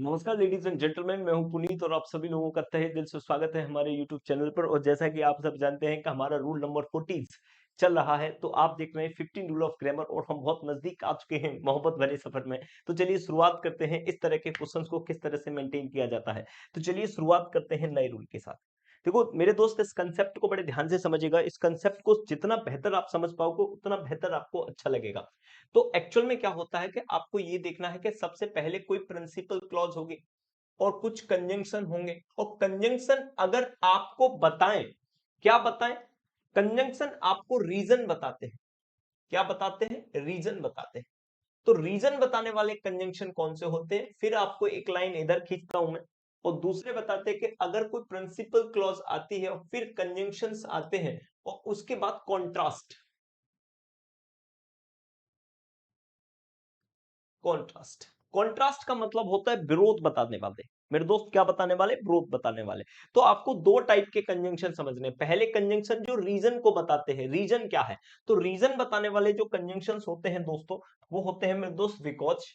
नमस्कार ladies and gentleman, मैं हूं पुनीत और आप सभी लोगों का तहे दिल से स्वागत है हमारे यूट्यूब चैनल पर। और जैसा कि आप सब जानते हैं कि हमारा रूल नंबर 14 चल रहा है, तो आप देख रहे हैं 15 रूल ऑफ ग्रामर और हम बहुत नजदीक आ चुके हैं मोहब्बत भरे सफर में। तो चलिए शुरुआत करते हैं इस तरह के क्वेश्चंस को किस तरह से मेंटेन किया जाता है। तो चलिए शुरुआत करते हैं नए रूल के साथ। देखो मेरे दोस्त, इस कंसेप्ट को बड़े ध्यान से समझिएगा। इस कंसेप्ट को जितना बेहतर आप समझ पाओगे उतना बेहतर आपको अच्छा लगेगा। तो एक्चुअल में क्या होता है कि आपको ये देखना है कि सबसे पहले कोई प्रिंसिपल क्लॉज होगी और कुछ कंजंक्शन होंगे। और कंजंक्शन अगर आपको बताएं, क्या बताएं? कंजंक्शन आपको रीजन बताते हैं। क्या बताते हैं? रीजन बताते हैं। तो रीजन बताने वाले कंजंक्शन कौन से होते हैं, फिर आपको एक लाइन इधर खींचता हूं मैं। और दूसरे बताते हैं कि अगर कोई प्रिंसिपल क्लॉज आती है और फिर कंजंक्शंस आते हैं और उसके बाद कॉन्ट्रास्ट। कॉन्ट्रास्ट कॉन्ट्रास्ट का मतलब होता है विरोध बताने वाले। मेरे दोस्त क्या बताने वाले? विरोध बताने वाले। तो आपको दो टाइप के कंजंक्शन समझने हैं। पहले कंजंक्शन जो रीजन को बताते हैं। रीजन क्या है? तो रीजन बताने वाले जो कंजंक्शंस होते हैं दोस्तों, वो होते हैं मेरे दोस्त बिकॉज।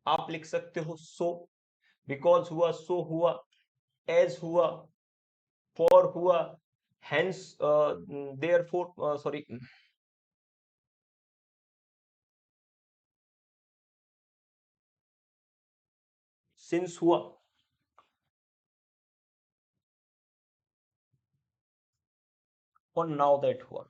आप लिख सकते हो सो। बिकॉज हुआ, सो हुआ, एज हुआ, फॉर हुआ, हेंस, देयरफॉर, सॉरी, सिंस हुआ, और नाउ दैट हुआ।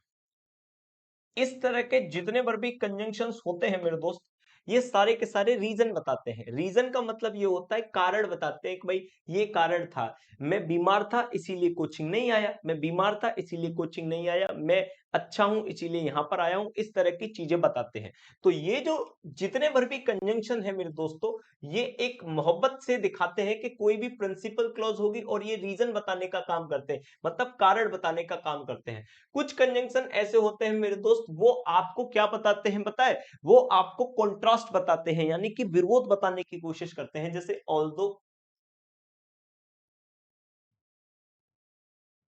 इस तरह के जितने पर भी कंजंक्शंस होते हैं मेरे दोस्त, ये सारे के सारे रीजन बताते हैं। रीजन का मतलब ये होता है, कारण बताते हैं कि भाई ये कारण था। मैं बीमार था इसीलिए कोचिंग नहीं आया, मैं बीमार था इसीलिए कोचिंग नहीं आया, मैं अच्छा हूं इसीलिए यहां पर आया हूं। इस तरह की चीजें बताते हैं। तो ये जो जितने भर भी कंजंक्शन है मेरे दोस्तों, ये एक मोहब्बत से दिखाते हैं कि कोई भी प्रिंसिपल क्लॉज होगी और ये रीजन बताने का काम करते हैं, मतलब कारण बताने का काम करते हैं। कुछ कंजंक्शन ऐसे होते हैं मेरे दोस्त, वो आपको क्या बताते हैं बताए? वो आपको कॉन्ट्रास्ट बताते हैं, यानी कि विरोध बताने की कोशिश करते हैं। जैसे ऑल्दो,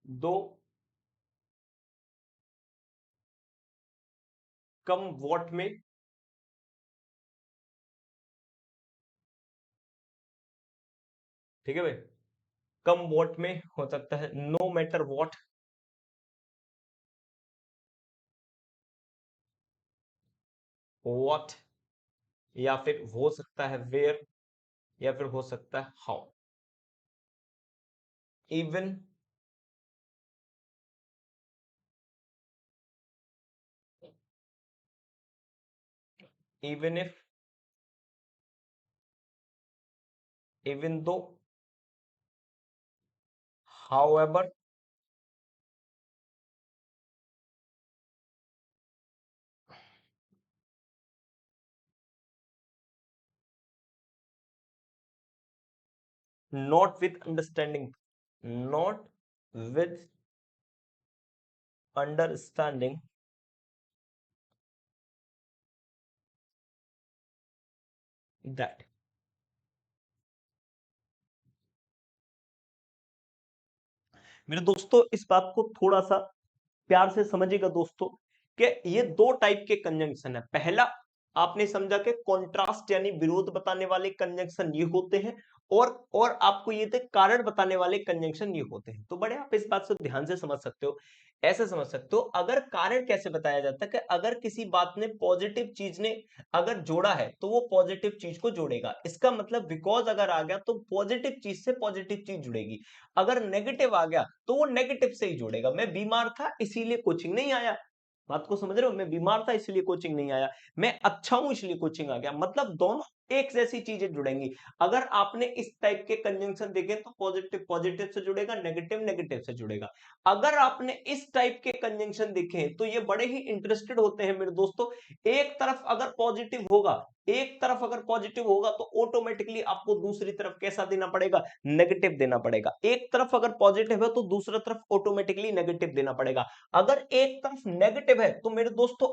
दो, कम वॉट में। ठीक है भाई, कम वॉट में हो सकता है नो मैटर वॉट, वॉट, या फिर हो सकता है वेयर, या फिर हो सकता है how. Even, even if, even दो, how ever, not with understanding, not with understanding that. मेरे दोस्तों इस बात को थोड़ा सा प्यार से समझिएगा दोस्तों, कि ये दो टाइप के कंजंक्शन है। पहला आपने समझा कि कॉन्ट्रास्ट यानी विरोध बताने वाले कंजंक्शन ये होते हैं, और आपको ये थे कारण बताने वाले कंजंक्शन ये होते हैं। तो बड़े आप इस बात से ध्यान से समझ सकते हो, ऐसे समझ सकते हो। अगर कारण कैसे बताया जाता है कि अगर किसी बात ने पॉजिटिव चीज ने अगर जोड़ा है तो वो पॉजिटिव चीज को जोड़ेगा। इसका मतलब बिकॉज अगर आ गया तो पॉजिटिव चीज से पॉजिटिव चीज जुड़ेगी। अगर नेगेटिव आ गया तो वो नेगेटिव से ही जोड़ेगा। मैं बीमार था इसीलिए कोचिंग नहीं आया, बात को समझ रहे हो? मैं बीमार था इसलिए कोचिंग नहीं आया, मैं अच्छा हूं इसलिए कोचिंग आ गया। मतलब दोनों एक जैसी चीजें जुड़ेंगी। अगर आपने इस टाइप के कंजंक्शन देखे तो पॉजिटिव पॉजिटिव से जुड़ेगा, नेगेटिव नेगेटिव से जुड़ेगा। अगर आपने इस टाइप के कंजंक्शन देखे तो ये बड़े ही इंटरेस्टेड होते हैं मेरे दोस्तों। एक तरफ अगर पॉजिटिव होगा, एक तरफ अगर पॉजिटिव होगा तो ऑटोमेटिकली आपको दूसरी तरफ कैसा देना पड़ेगा? नेगेटिव देना पड़ेगा। एक तरफ अगर पॉजिटिव है तो दूसरी तरफ ऑटोमेटिकली नेगेटिव देना पड़ेगा। अगर एक तरफ नेगेटिव है तो मेरे दोस्तों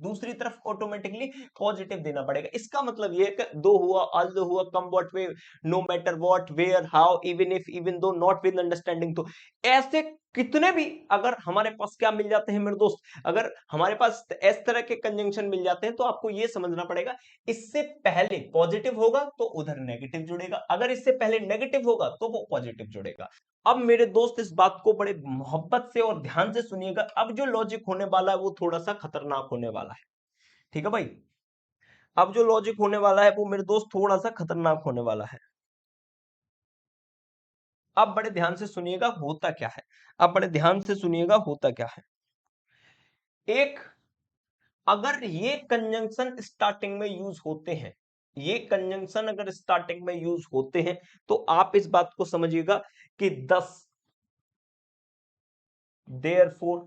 दूसरी तरफ ऑटोमेटिकली पॉजिटिव देना पड़ेगा। इसका मतलब ये है कि दो हुआ, ऑल्दो हुआ, come what way, no matter what, where, how, even if, even though, not with understanding. तो ऐसे कितने भी अगर हमारे पास क्या मिल जाते हैं मेरे दोस्त, अगर हमारे पास इस तरह के कंजंक्शन मिल जाते हैं तो आपको ये समझना पड़ेगा इससे पहले पॉजिटिव होगा तो उधर नेगेटिव जुड़ेगा, अगर इससे पहले नेगेटिव होगा तो वो पॉजिटिव जुड़ेगा। अब मेरे दोस्त इस बात को बड़े मोहब्बत से और ध्यान से सुनिएगा, अब जो लॉजिक होने वाला है वो थोड़ा सा खतरनाक होने वाला है। ठीक है भाई, अब जो लॉजिक होने वाला है वो मेरे दोस्त थोड़ा सा खतरनाक होने वाला है। अब बड़े ध्यान से सुनिएगा होता क्या है, अब बड़े ध्यान से सुनिएगा होता क्या है। एक, अगर ये कंजंक्शन स्टार्टिंग में यूज होते हैं, ये कंजंक्शन अगर स्टार्टिंग में यूज होते हैं तो आप इस बात को समझिएगा कि 10 देयरफॉर,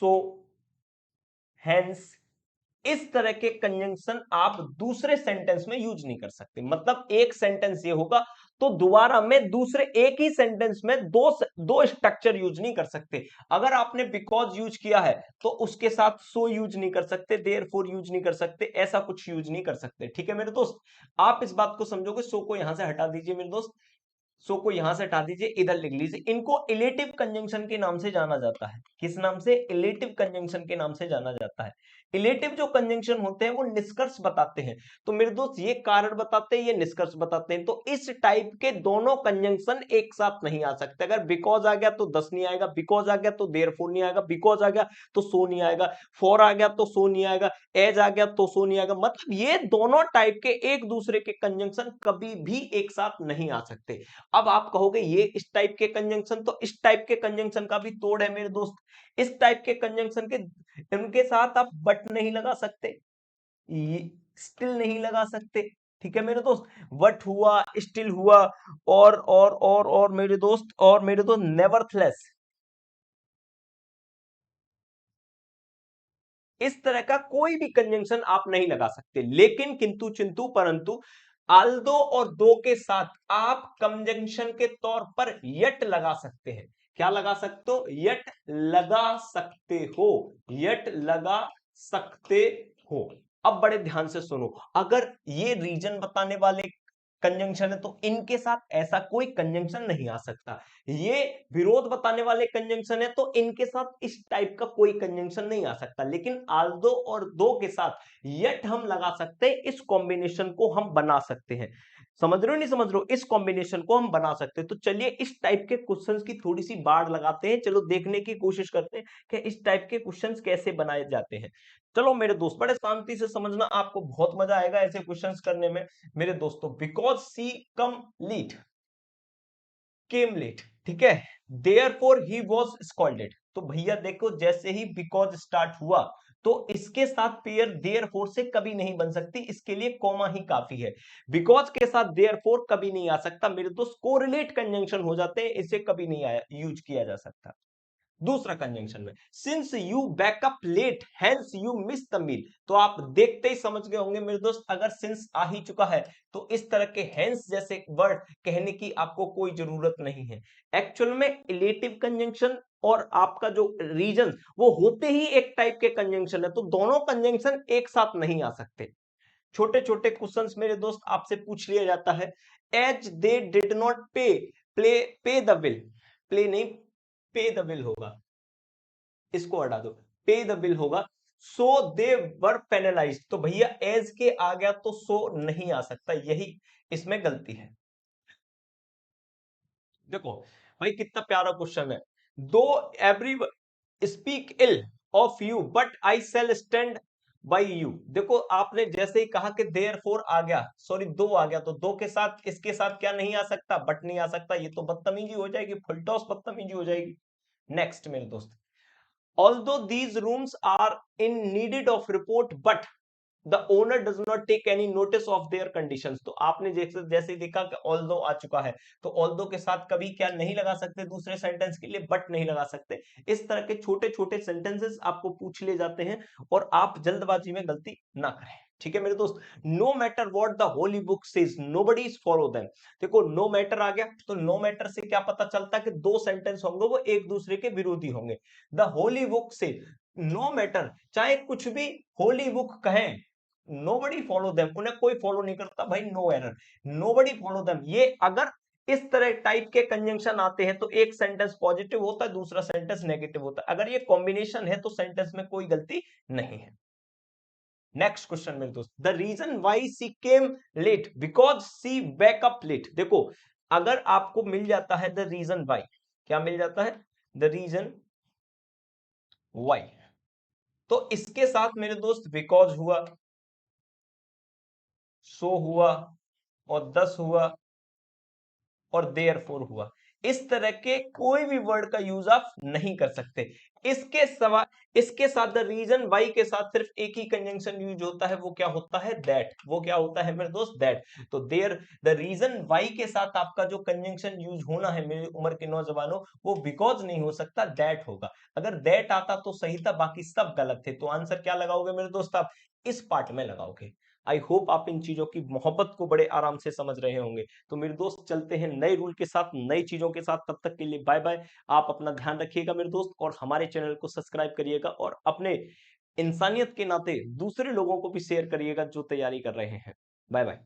सो, हेंस, इस तरह के कंजंक्शन आप दूसरे सेंटेंस में यूज नहीं कर सकते। मतलब एक सेंटेंस ये होगा तो दोबारा में दूसरे एक ही सेंटेंस में दो स्ट्रक्चर यूज नहीं कर सकते। अगर आपने बिकॉज यूज किया है तो उसके साथ सो यूज नहीं कर सकते, देयरफॉर यूज नहीं कर सकते, ऐसा कुछ यूज नहीं कर सकते। ठीक है मेरे दोस्त, आप इस बात को समझोगे। सो को यहां से हटा दीजिए मेरे दोस्त, सो को यहां से हटा दीजिए, इधर लिख लीजिए। इनको इलेटिव कंजंक्शन के नाम से जाना जाता है। किस नाम से? इलेटिव कंजंक्शन के नाम से जाना जाता है। इलेटिव जो कंजंक्शन होते हैं वो निष्कर्ष बताते हैं। तो मेरे दोस्त ये कारण बताते हैं, ये निष्कर्ष बताते हैं। तो इस टाइप के दोनों कंजंक्शन एक साथ नहीं आ सकते। अगर बिकॉज आ गया तो 10 नहीं आएगा, बिकॉज आ गया तो देयरफॉर नहीं आएगा, बिकॉज आ गया तो सो नहीं आएगा, फॉर आ गया तो सो नहीं आएगा, एज आ गया तो सो नहीं आएगा। मतलब ये दोनों टाइप के एक दूसरे के कंजंक्शन कभी भी एक साथ नहीं आ सकते। अब आप कहोगे ये इस टाइप के कंजंक्शन, तो इस टाइप के कंजंक्शन का भी तोड़ है मेरे दोस्त। इस टाइप के कंजंक्शन के इनके साथ आप बट नहीं लगा सकते, स्टिल नहीं लगा सकते। ठीक है मेरे दोस्त, वट हुआ, स्टिल हुआ, और मेरे दोस्त नेवरथलेस, इस तरह का कोई भी कंजंक्शन आप नहीं लगा सकते। लेकिन किंतु चिंतु परंतु आल्दो और दो के साथ आप कंजंक्शन के तौर पर यट लगा सकते हैं। क्या लगा सकते हो? यट लगा सकते हो, यट लगा सकते हो। अब बड़े ध्यान से सुनो, अगर ये रीजन बताने वाले कंजंक्शन है तो इनके साथ ऐसा कोई कंजंक्शन नहीं आ सकता। ये विरोध बताने वाले कंजंक्शन है तो इनके साथ इस टाइप का कोई कंजंक्शन नहीं आ सकता। लेकिन आल्दो और दो के साथ यट हम लगा सकते हैं, इस कॉम्बिनेशन को हम बना सकते हैं। समझ रहे हो नहीं समझ रहे हो? इस कॉम्बिनेशन को हम बना सकते हैं। तो चलिए इस टाइप के क्वेश्चंस की थोड़ी सी बाढ़ लगाते हैं, चलो देखने की कोशिश करते हैं कि इस टाइप के क्वेश्चंस कैसे बनाए जाते हैं। चलो मेरे दोस्त बड़े शांति से समझना, आपको बहुत मजा आएगा ऐसे क्वेश्चंस करने में मेरे दोस्तों। Because she come late, came late, ठीक है, देयरफॉर ही वाज स्कॉल्डेड। तो भैया देखो जैसे ही बिकॉज स्टार्ट हुआ तो इसके साथ पेयर देयरफॉर से कभी नहीं बन सकती, इसके लिए कॉमा ही काफी है। बिकॉज के साथ देयरफॉर कभी नहीं आ सकता मेरे दोस्त, कोरिलेट कंजंक्शन हो जाते हैं, इसे कभी नहीं आया यूज किया जा सकता। दूसरा कंजंक्शन में since you backup late hence you miss the meal, तो आप देखते ही समझ गए होंगे मेरे दोस्त, अगर सिंस आ ही चुका है तो इस तरह के हेंस जैसे वर्ड कहने की आपको कोई जरूरत नहीं है। एक्चुअल में इलेटिव कंजंक्शन और आपका जो रीजन वो होते ही एक टाइप के कंजंक्शन है, तो दोनों कंजंक्शन एक साथ नहीं आ सकते। छोटे छोटे क्वेश्चंस मेरे दोस्त आपसे पूछ लिया जाता है, एज दे डिड नॉट पे द बिल, प्ले नहीं, पे द बिल होगा, इसको हटा दो, पे द बिल होगा। सो दे वर पेनलाइज, तो भैया एज के आ गया तो सो नहीं आ सकता, यही इसमें गलती है। देखो भाई कितना प्यारा क्वेश्चन है, though every speak ill of you but I shall stand by you. देखो आपने जैसे ही कहा कि देयर फोर आ गया, सॉरी दो आ गया, तो दो के साथ इसके साथ क्या नहीं आ सकता? बट नहीं आ सकता, ये तो बदतमीजी हो जाएगी, फुलटॉस बदतमीजी हो जाएगी। नेक्स्ट मेरे दोस्त, although these rooms are in needed of report but the owner does not take any notice of their conditions। तो आपने जैसे जैसे देखा कि although आ चुका है तो although के साथ कभी क्या नहीं लगा सकते दूसरे सेंटेंस के लिए? बट नहीं लगा सकते। इस तरह के छोटे छोटे सेंटेंसेस आपको पूछ लिए जाते हैं और आप जल्दबाजी में गलती ना करें। ठीक है मेरे दोस्त, no matter what the holy book says nobody is follow them. देखो नो मैटर आ गया तो नो मैटर से क्या पता चलता है कि दो सेंटेंस होंगे वो एक दूसरे के विरोधी होंगे। द होली बुक से, नो मैटर चाहे कुछ भी होली बुक कहें, नोबडी फॉलो देम, उन्हें कोई फॉलो नहीं करता भाई, no error, nobody follow them. ये अगर इस तरह टाइप के कंजंक्शन आते हैं तो एक सेंटेंस पॉजिटिव होता है, दूसरा सेंटेंस नेगेटिव होता है। अगर ये कॉम्बिनेशन है तो सेंटेंस में कोई गलती नहीं है। नेक्स्ट क्वेश्चन मेरे दोस्त, the reason why she came late because she wake up late. देखो अगर आपको मिल जाता है द रीजन वाई, क्या मिल जाता है, द रीजन वाई, तो इसके साथ मेरे दोस्त बिकॉज हुआ, सो हुआ, और दस हुआ, और देयरफॉर हुआ। इस तरह के कोई भी वर्ड का यूज आप नहीं कर सकते। इसके साथ द रीजन वाई के साथ सिर्फ एक ही कंजंक्शन यूज होता है, वो क्या होता है, दैट। वो क्या होता है मेरे दोस्त, दैट। तो देयर, द रीजन वाई के साथ आपका जो कंजंक्शन यूज होना है मेरी उम्र के नौजवानों, वो बिकॉज नहीं हो सकता, दैट होगा। अगर दैट आता तो सही था, बाकी सब गलत थे। तो आंसर क्या लगाओगे मेरे दोस्त, आप इस पार्ट में लगाओगे। आई होप आप इन चीजों की मोहब्बत को बड़े आराम से समझ रहे होंगे। तो मेरे दोस्त चलते हैं नए रूल के साथ, नई चीजों के साथ। तब तक के लिए बाय बाय। आप अपना ध्यान रखिएगा मेरे दोस्त, और हमारे चैनल को सब्सक्राइब करिएगा, और अपने इंसानियत के नाते दूसरे लोगों को भी शेयर करिएगा जो तैयारी कर रहे हैं। Bye bye.